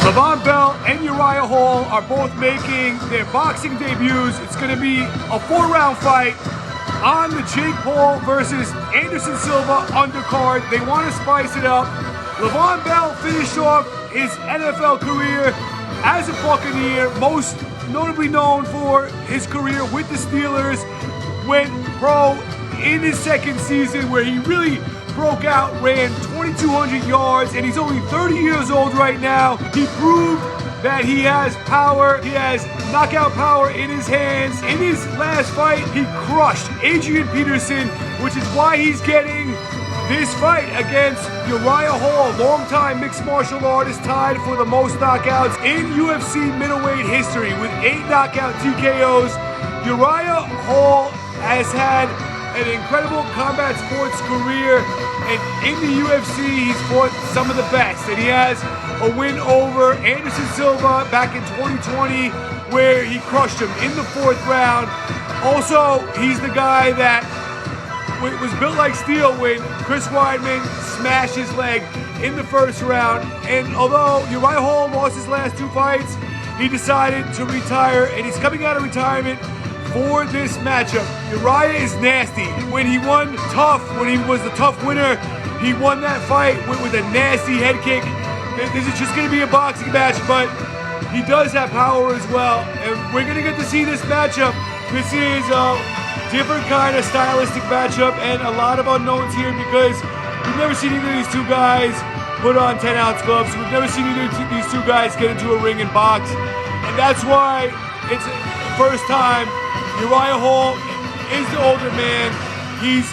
Levon Bell and Uriah Hall are both making their boxing debuts. It's going to be a 4-round fight on the Jake Paul versus Anderson Silva undercard. They want to spice it up. Levon Bell finished off his NFL career as a Buccaneer, most notably known for his career with the Steelers. Went pro in his second season where he really broke out, ran 2,200 yards, and he's only 30 years old right now. He proved that he has power. He has knockout power in his hands. In his last fight, he crushed Adrian Peterson, which is why he's getting this fight against Uriah Hall, longtime mixed martial artist, tied for the most knockouts in UFC middleweight history with 8 knockout TKOs. Uriah Hall has had an incredible combat sports career, and in the UFC he's fought some of the best, and he has a win over Anderson Silva back in 2020 where he crushed him in the 4th round. Also, he's the guy that was built like steel when Chris Weidman smashed his leg in the 1st round. And although Uriah Hall lost his last 2 fights, he decided to retire, and he's coming out of retirement for this matchup. Uriah is nasty. When he won tough, when he was the tough winner, he won that fight with a nasty head kick. This is just going to be a boxing match, but he does have power as well, and we're going to get to see this matchup. This is a different kind of stylistic matchup, and a lot of unknowns here because we've never seen either of these 2 guys put on 10-ounce gloves. We've never seen either of these 2 guys get into a ring and box, and that's why it's the first time. Uriah Hall is the older man. He's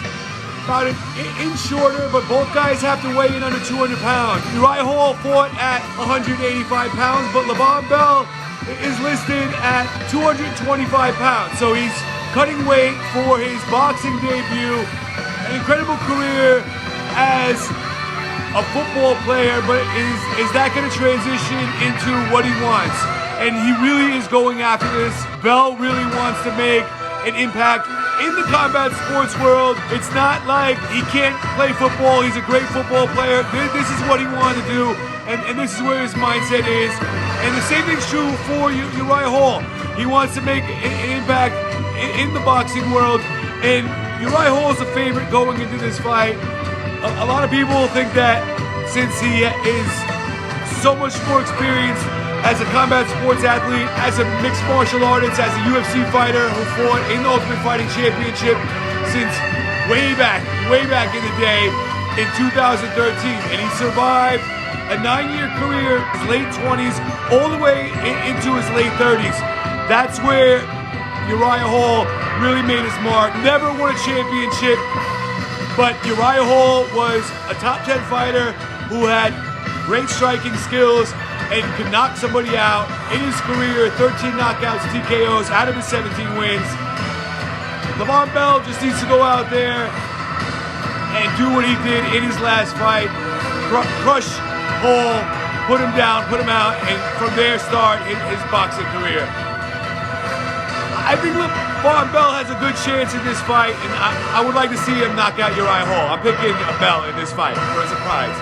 about an inch shorter, but both guys have to weigh in under 200 pounds. Uriah Hall fought at 185 pounds, but Levon Bell is listed at 225 pounds. So he's cutting weight for his boxing debut. An incredible career as a football player, but is that going to transition into what he wants? And he really is going after this. Bell really wants to make an impact in the combat sports world. It's not like he can't play football. He's a great football player. This is what he wanted to do, and this is where his mindset is. And the same thing's true for Uriah Hall. He wants to make an impact in the boxing world, and Uriah Hall is a favorite going into this fight. A lot of people think that since he is so much more experienced as a combat sports athlete, as a mixed martial artist, as a UFC fighter who fought in the Ultimate Fighting Championship since way back in the day in 2013. And he survived a 9-year career, his late 20s, all the way into his late 30s. That's where Uriah Hall really made his mark. Never won a championship, but Uriah Hall was a top 10 fighter who had great striking skills and could knock somebody out in his career. 13 knockouts, TKOs out of his 17 wins. Levon Bell just needs to go out there and do what he did in his last fight. Crush Hall, put him down, put him out, and from there start his boxing career. I think Levon Bell has a good chance in this fight, and I would like to see him knock out Uriah Hall. I'm picking a Bell in this fight for a surprise.